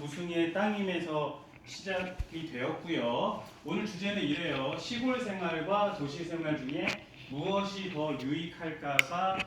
부승의 땅임에서 시작이 되었고요. 오늘 주제는 이래요. 시골 생활과 도시 생활 중에 무엇이 더 유익할까가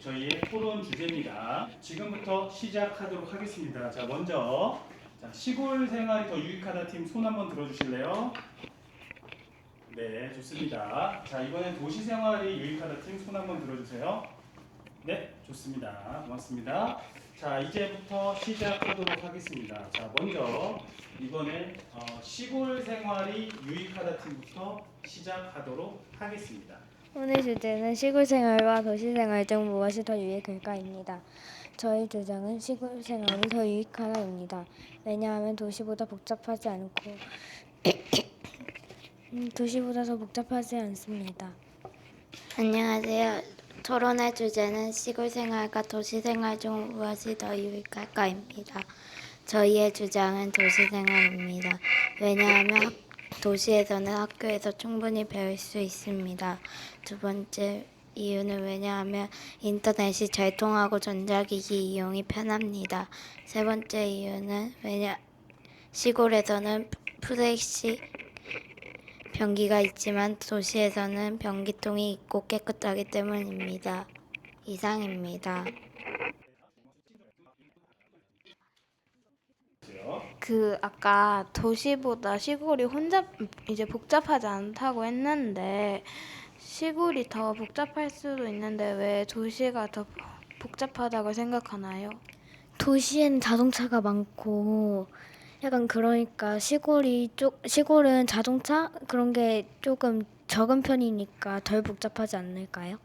저희의 토론 주제입니다. 지금부터 시작하도록 하겠습니다. 자, 먼저 시골 생활이 더 유익하다 팀 손 한번 들어주실래요? 네, 좋습니다. 자, 이번엔 도시 생활이 유익하다 팀 손 한번 들어주세요. 네, 좋습니다. 고맙습니다. 자, 이제부터 시작하도록 하겠습니다. 자, 먼저 이번에 시골 생활이 유익하다 팀부터 시작하도록 하겠습니다. 오늘 주제는 시골 생활과 도시 생활 중 무엇이 더 유익할까입니다. 저희 주장은 시골 생활이 더 유익하다입니다. 왜냐하면 도시보다 복잡하지 않고 도시보다 더 복잡하지 않습니다. 안녕하세요. 토론의 주제는 시골 생활과 도시 생활 중 무엇이 더 유익할까입니다. 저희의 주장은 도시 생활입니다. 왜냐하면 도시에서는 학교에서 충분히 배울 수 있습니다. 두 번째 이유는 왜냐하면 인터넷이 잘 통하고 전자기기 이용이 편합니다. 세 번째 이유는 시골에서는 플래시 변기가 있지만 도시에서는 변기통이 있고 깨끗하기 때문입니다. 이상입니다. 아까 도시보다 시골이 이제 복잡하지 않다고 했는데 시골이 더 복잡할 수도 있는데 왜 도시가 더 복잡하다고 생각하나요? 도시에는 자동차가 많고 약간 그러니까 시골은 자동차 그런 게 조금 적은 편이니까 덜 복잡하지 않을까요?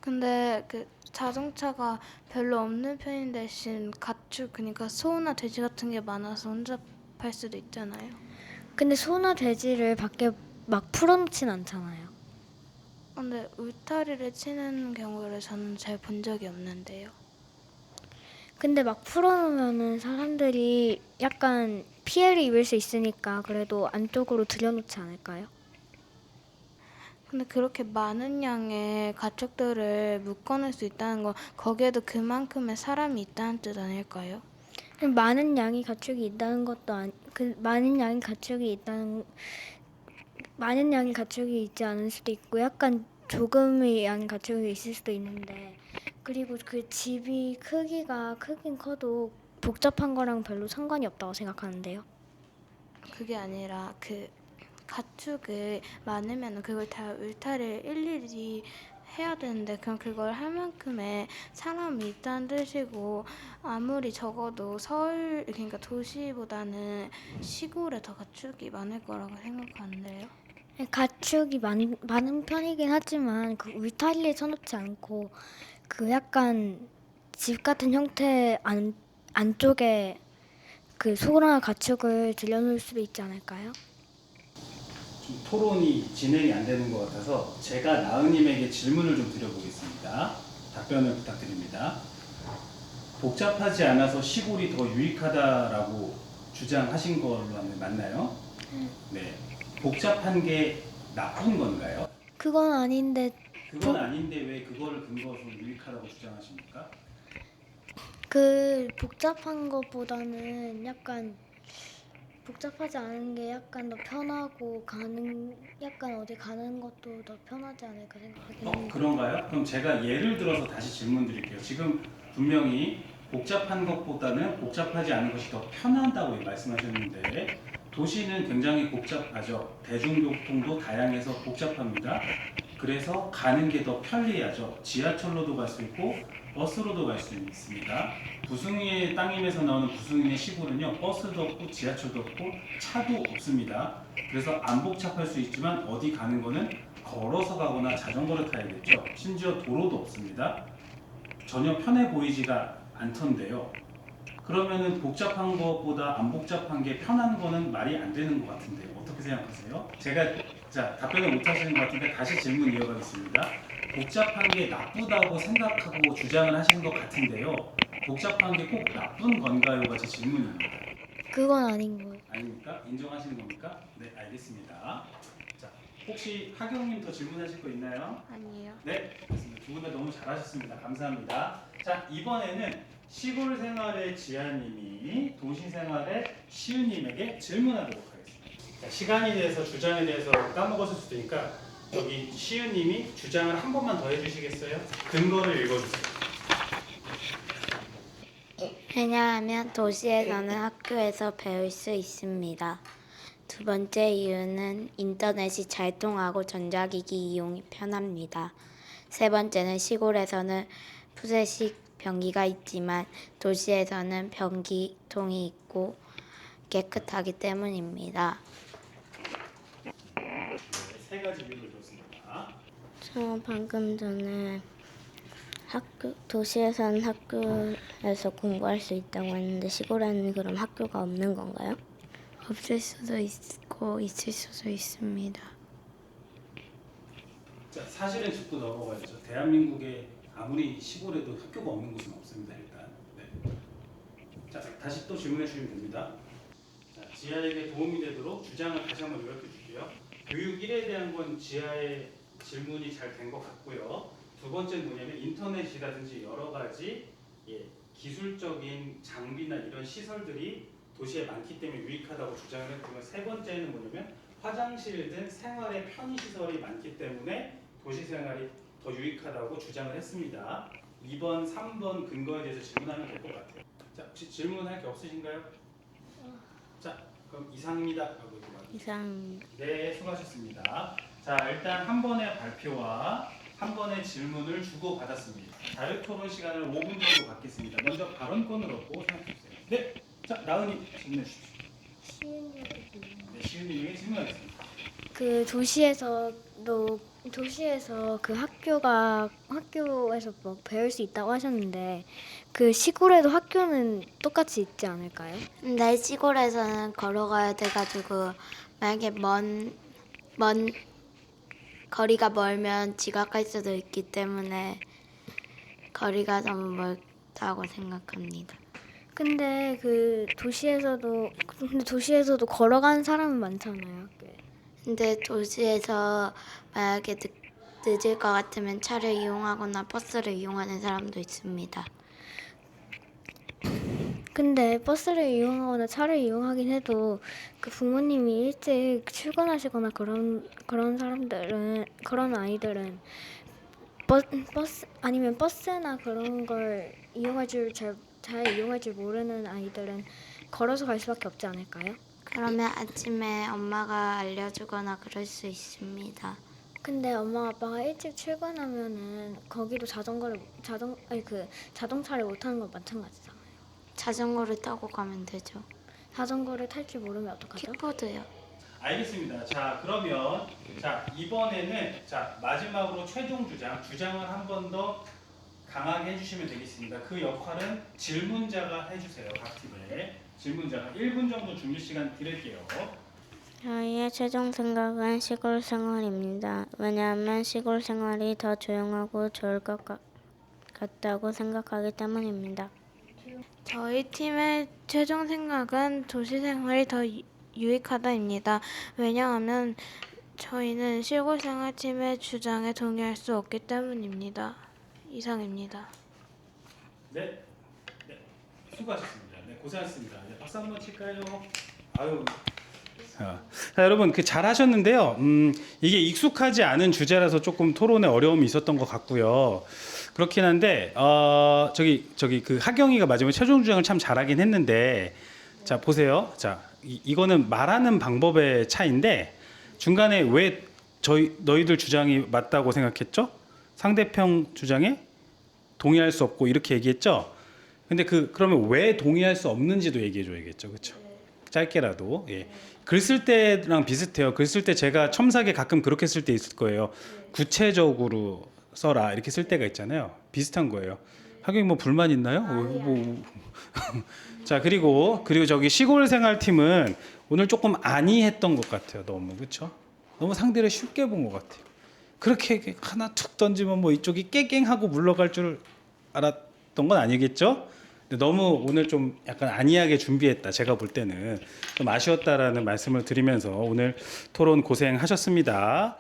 근데 자동차가 별로 없는 편인 대신 그러니까 소나 돼지 같은 게 많아서 혼잡할 수도 있잖아요. 근데 소나 돼지를 밖에 막 풀어놓진 않잖아요. 근데 울타리를 치는 경우를 저는 잘 본 적이 없는데요. 근데 막 풀어놓으면은 사람들이 약간 피해를 입을 수 있으니까 그래도 안쪽으로 들여놓지 않을까요? 근데 그렇게 많은 양의 가축들을 묶어낼 수 있다는 건 거기에도 그만큼의 사람이 있다는 뜻 아닐까요? 많은 양의 가축이 있다는 것도 많은 양의 가축이 있지 않을 수도 있고 약간 조금의 양의 가축이 있을 수도 있는데 그리고 그 집이 크기가 크긴 커도 복잡한 거랑 별로 상관이 없다고 생각하는데요. 그게 아니라 가축을 많으면 그걸 다 울타리를 일일이 해야 되는데 그럼 그걸 할 만큼의 사람이 있다는 뜻이고 아무리 적어도 그러니까 도시보다는 시골에 더 가축이 많을 거라고 생각하는데요. 가축이 많은 편이긴 하지만 그 울타리에 쳐놓지 않고 그 약간 집 같은 형태 안쪽에 그 소나 가축을 들여놓을 수도 있지 않을까요? 좀 토론이 진행이 안 되는 것 같아서 제가 나은님에게 질문을 좀 드려보겠습니다. 답변을 부탁드립니다. 복잡하지 않아서 시골이 더 유익하다라고 주장하신 걸로 맞나요? 네. 복잡한 게 나쁜 건가요? 그건 아닌데 그건 아닌데 왜 그거를 근거로 유익하다고 주장하십니까? 그 복잡한 것보다는 약간 복잡하지 않은 게 약간 더 편하고 약간 어디 가는 것도 더 편하지 않을까 생각하긴 합니다. 그런가요? 그럼 제가 예를 들어서 다시 질문 드릴게요. 지금 분명히 복잡한 것보다는 복잡하지 않은 것이 더 편하다고 말씀하셨는데 도시는 굉장히 복잡하죠. 대중교통도 다양해서 복잡합니다. 그래서 가는 게 더 편리하죠. 지하철로도 갈 수 있고 버스로도 갈 수 있습니다. 부승의 땅임에서 나오는 부승의 시골은요, 버스도 없고 지하철도 없고 차도 없습니다. 그래서 안 복잡할 수 있지만 어디 가는 거는 걸어서 가거나 자전거를 타야겠죠. 심지어 도로도 없습니다. 전혀 편해 보이지가 않던데요. 그러면은 복잡한 것보다 안 복잡한 게 편한 거는 말이 안 되는 것 같은데요. 어떻게 생각하세요? 제가 답변을 못 하시는 것 같으니까 다시 질문 이어가겠습니다. 복잡한 게 나쁘다고 생각하고 주장을 하시는 것 같은데요. 복잡한 게 꼭 나쁜 건가요가 제 질문입니다. 그건 아닌 거예요. 아닙니까? 인정하시는 겁니까? 네, 알겠습니다. 자, 혹시 하경님 더 질문하실 거 있나요? 아니에요. 네, 알겠습니다. 두 분 다 너무 잘하셨습니다. 감사합니다. 자, 이번에는 시골 생활의 지아님이 도시 생활의 시우님에게 질문하도록 하겠습니다. 자, 시간이 돼서 주장에 대해서 까먹었을 수도 있으니까 여기 시우님이 주장을 한 번만 더 해주시겠어요? 근거를 읽어주세요. 왜냐하면 도시에서는 학교에서 배울 수 있습니다. 두 번째 이유는 인터넷이 잘 통하고 전자기기 이용이 편합니다. 세 번째는 시골에서는 푸세식 변기가 있지만 도시에서는 변기통이 있고 깨끗하기 때문입니다. 네, 세 가지 이유를 줬습니다. 저 방금 전에 도시에서는 학교에서 공부할 수 있다고 했는데 시골에는 그럼 학교가 없는 건가요? 없을 수도 있고 있을 수도 있습니다. 자, 사실은 짚고 넘어가야죠. 대한민국에 아무리 시골에도 학교가 없는 곳은 없습니다. 일단. 네. 자, 다시 또 질문해 주시면 됩니다. 자, 지아에게 도움이 되도록 주장을 다시 한번 요약해 줄게요. 교육 1에 대한 건 지아의 질문이 잘 된 것 같고요. 두 번째는 뭐냐면 인터넷이라든지 여러 가지 기술적인 장비나 이런 시설들이 도시에 많기 때문에 유익하다고 주장을 했고요. 세 번째는 뭐냐면 화장실 등 생활의 편의시설이 많기 때문에 도시 생활이 더 유익하다고 주장을 했습니다. 2번, 3번 근거에 대해서 질문하면 될 것 같아요. 자, 혹시 질문할 게 없으신가요? 자, 그럼 이상입니다. 라고 이렇게 말해주세요. 이상 네, 수고하셨습니다. 자, 일단 한 번의 발표와 한 번의 질문을 주고받았습니다. 자유토론 시간을 5분 정도 갖겠습니다. 먼저 발언권을 얻고 생각해주세요. 네, 자, 나은이 질문해 주십시오. 네, 시은님에게 질문하겠습니다. 그 도시에서 그 학교에서 뭐 배울 수 있다고 하셨는데 그 시골에도 학교는 똑같이 있지 않을까요? 근데 시골에서는 걸어가야 돼가지고 만약에 먼 거리가 멀면 지각할 수도 있기 때문에 거리가 너무 멀다고 생각합니다. 근데 도시에서도 걸어가는 사람은 많잖아요. 꽤. 근데 도시에서 만약에 늦을 것 같으면 차를 이용하거나 버스를 이용하는 사람도 있습니다. 근데 버스를 이용하거나 차를 이용하긴 해도 그 부모님이 일찍 출근하시거나 그런 아이들은 버스 아니면 버스나 그런 걸 잘 이용할 줄 모르는 아이들은 걸어서 갈 수밖에 없지 않을까요? 그러면 아침에 엄마가 알려주거나 그럴 수 있습니다. 근데 엄마 아빠가 일찍 출근하면은 거기도 자동차를 못 타는 건 마찬가지잖아요. 자전거를 타고 가면 되죠. 자전거를 탈 줄 모르면 어떡하죠? 킥보드요. 알겠습니다. 자, 그러면 이번에는 마지막으로 최종 주장을 한 번 더 강하게 해주시면 되겠습니다. 그 역할은 질문자가 해주세요. 각 팀에 질문자가 1분 정도 준비 시간 드릴게요. 저희의 최종 생각은 시골 생활입니다. 왜냐하면 시골 생활이 더 조용하고 좋을 것 같다고 생각하기 때문입니다. 저희 팀의 최종 생각은 도시 생활이 더 유익하다입니다. 왜냐하면 저희는 시골 생활팀의 주장에 동의할 수 없기 때문입니다. 이상입니다. 네, 수고하셨습니다. 네, 고생하셨습니다. 네, 박수 한번 칠까요? 아유. 자, 여러분 잘하셨는데요. 이게 익숙하지 않은 주제라서 조금 토론에 어려움이 있었던 것 같고요. 그렇긴 한데 저기 그 하경이가 마지막에 최종 주장을 참 잘하긴 했는데 자 보세요. 자 이거는 말하는 방법의 차이인데 중간에 왜 너희들 주장이 맞다고 생각했죠? 상대편 주장에 동의할 수 없고 이렇게 얘기했죠. 근데 그러면 왜 동의할 수 없는지도 얘기해 줘야겠죠, 그렇죠? 짧게라도. 예. 글 쓸 때랑 비슷해요. 글 쓸 때 제가 첨삭에 가끔 그렇게 쓸 때 있을 거예요. 구체적으로 써라 이렇게 쓸 때가 있잖아요. 비슷한 거예요. 하긴 뭐 불만 있나요? 자 그리고 저기 시골 생활팀은 오늘 조금 안이했던 것 같아요. 너무 그렇죠? 너무 상대를 쉽게 본 것 같아요. 그렇게 하나 툭 던지면 뭐 이쪽이 깨갱하고 물러갈 줄 알았던 건 아니겠죠? 근데 너무 오늘 좀 약간 안이하게 준비했다. 제가 볼 때는 좀 아쉬웠다라는 말씀을 드리면서 오늘 토론 고생하셨습니다.